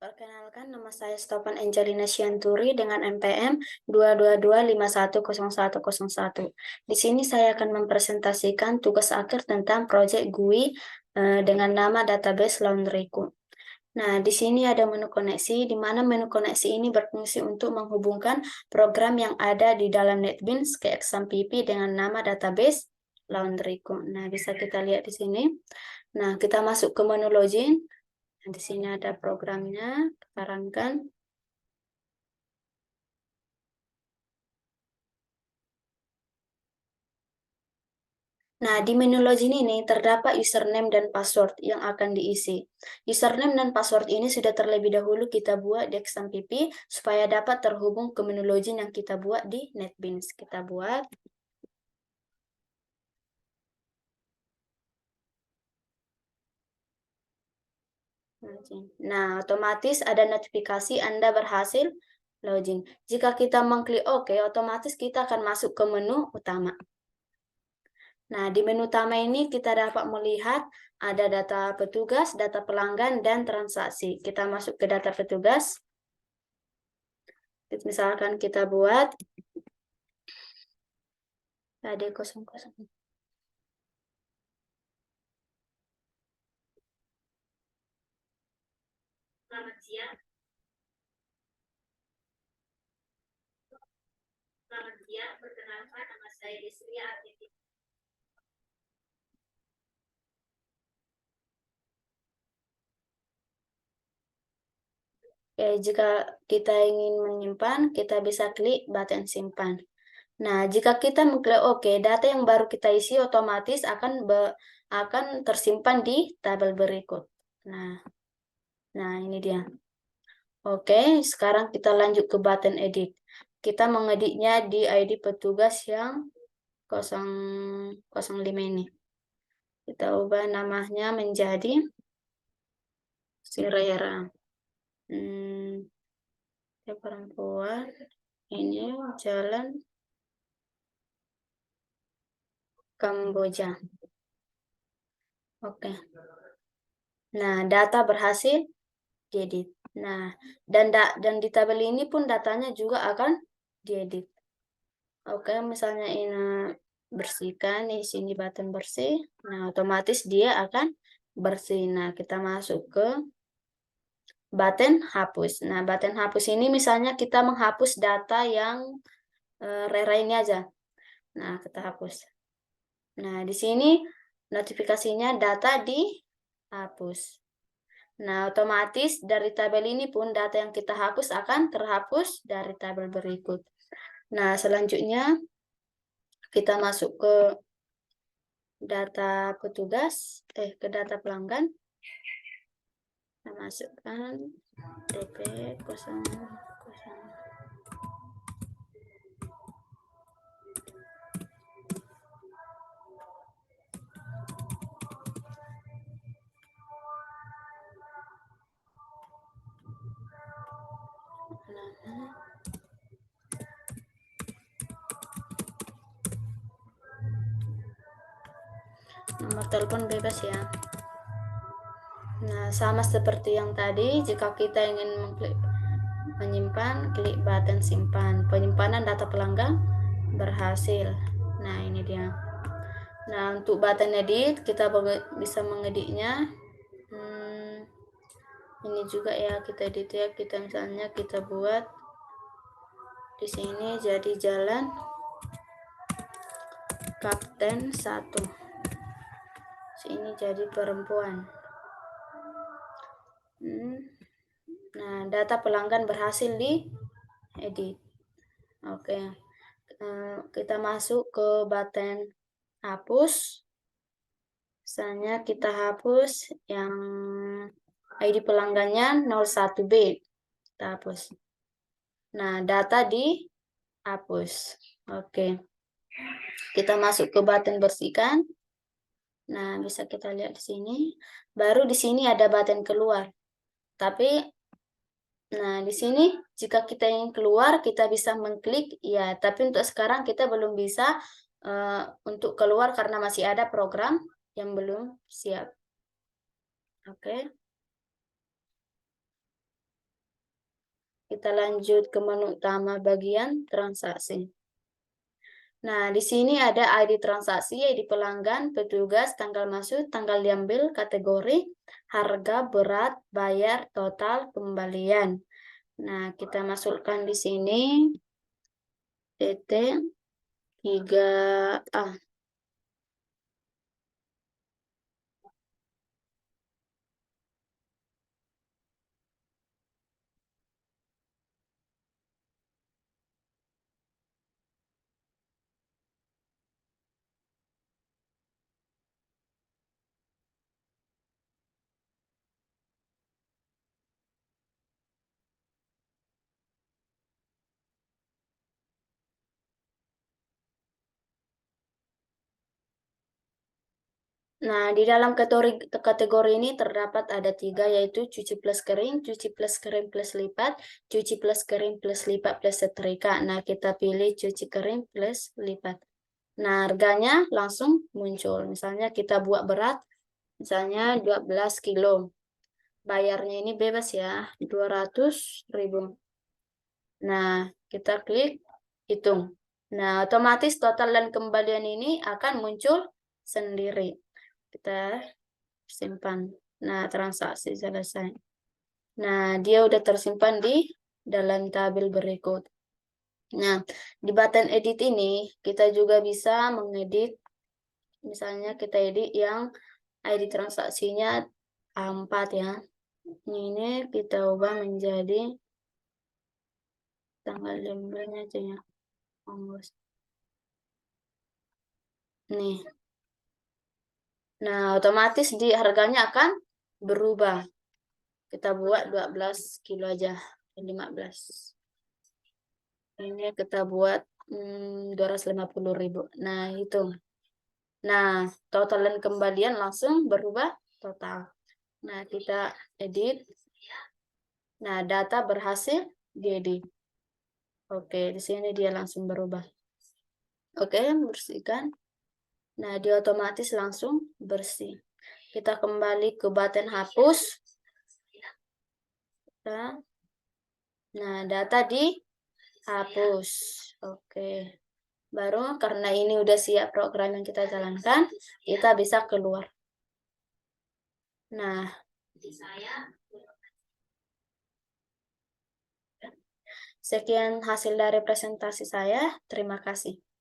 Perkenalkan, nama saya Stopan Angelina Sianturi dengan NPM 222510101. Di sini saya akan mempresentasikan tugas akhir tentang proyek GUI dengan nama database Laundryku. Nah, di sini ada menu koneksi, di mana menu koneksi ini berfungsi untuk menghubungkan program yang ada di dalam NetBeans ke XAMPP dengan nama database Laundryku. Nah, bisa kita lihat di sini. Nah, kita masuk ke menu login. Nah, di sini ada programnya, sarankan. Nah, di menu login ini terdapat username dan password yang akan diisi. Username dan password ini sudah terlebih dahulu kita buat di XAMPP supaya dapat terhubung ke menu login yang kita buat di NetBeans. Kita buat. Nah, otomatis ada notifikasi Anda berhasil login. Jika kita mengklik OK, otomatis kita akan masuk ke menu utama. Nah, di menu utama ini kita dapat melihat ada data petugas, data pelanggan, dan transaksi. Kita masuk ke data petugas. Misalkan kita buat AD00. Selamat siang. Selamat siang, perkenalkan nama saya Desri Artiti. Oke, jika kita ingin menyimpan, kita bisa klik button simpan. Nah, jika kita mengklik OK, data yang baru kita isi otomatis akan tersimpan di tabel berikut. Nah, ini dia. Oke, sekarang kita lanjut ke button edit. Kita mengeditnya di ID petugas yang 005 ini. Kita ubah namanya menjadi Sirera. Perempuan. Ini jalan Kamboja. Oke. Nah, data berhasil diedit. Nah, dan di tabel ini pun datanya juga akan diedit. Oke, misalnya ini bersihkan, di sini button bersih. Nah, otomatis dia akan bersih. Nah, kita masuk ke button hapus. Nah, button hapus ini misalnya kita menghapus data yang rera ini aja. Nah, kita hapus. Nah, di sini notifikasinya data dihapus. Nah, otomatis dari tabel ini pun data yang kita hapus akan terhapus dari tabel berikut. Nah, selanjutnya kita masuk ke data petugas, ke data pelanggan. Kita masukkan DP 00. Nomor telepon bebas ya. Nah, sama seperti yang tadi, jika kita ingin menyimpan, klik button simpan. Penyimpanan data pelanggan berhasil. Nah, ini dia. Nah, untuk button edit, kita bisa mengeditnya. Ini juga ya, kita edit ya. Kita misalnya kita buat di sini jadi jalan Kapten 1. Sini jadi perempuan. Nah, data pelanggan berhasil diedit. Oke. Kita masuk ke button hapus. Misalnya kita hapus yang ID pelanggannya 01B. Kita hapus. Nah, data dihapus. Oke. Kita masuk ke button bersihkan. Nah, bisa kita lihat di sini. Baru di sini ada button keluar. Tapi, nah di sini jika kita ingin keluar, kita bisa mengklik ya. Tapi untuk sekarang kita belum bisa untuk keluar karena masih ada program yang belum siap. Oke. Kita lanjut ke menu utama bagian transaksi. Nah, di sini ada ID transaksi, ID pelanggan, petugas, tanggal masuk, tanggal diambil, kategori, harga, berat, bayar, total, kembalian. Nah, kita masukkan di sini TT 3A. Nah, di dalam kategori ini terdapat ada 3, yaitu cuci plus kering plus lipat, cuci plus kering plus lipat plus setrika. Nah, kita pilih cuci kering plus lipat. Nah, harganya langsung muncul. Misalnya kita buat berat, misalnya 12 kilo. Bayarnya ini bebas ya, 200.000. Nah, kita klik hitung. Nah, otomatis total dan kembalian ini akan muncul sendiri. Kita simpan. Nah, transaksi selesai. Nah, dia udah tersimpan di dalam tabel berikut. Nah, di button edit ini kita juga bisa mengedit, misalnya kita edit yang ID transaksinya A4 ya. Ini kita ubah menjadi tanggal lembarnya aja ya. Nih. Nah, otomatis di harganya akan berubah. Kita buat 12 kilo aja, 15. Ini kita buat 250.000. Nah, itu. Nah, total dan kembalian langsung berubah total. Nah, kita edit. Nah, data berhasil diedit. Oke, di sini dia langsung berubah. Oke, bersihkan. Nah, dia otomatis langsung bersih. Kita kembali ke button hapus. Nah, data dihapus. Oke. Baru karena ini udah siap program yang kita jalankan, kita bisa keluar. Nah, sekian hasil dari presentasi saya. Terima kasih.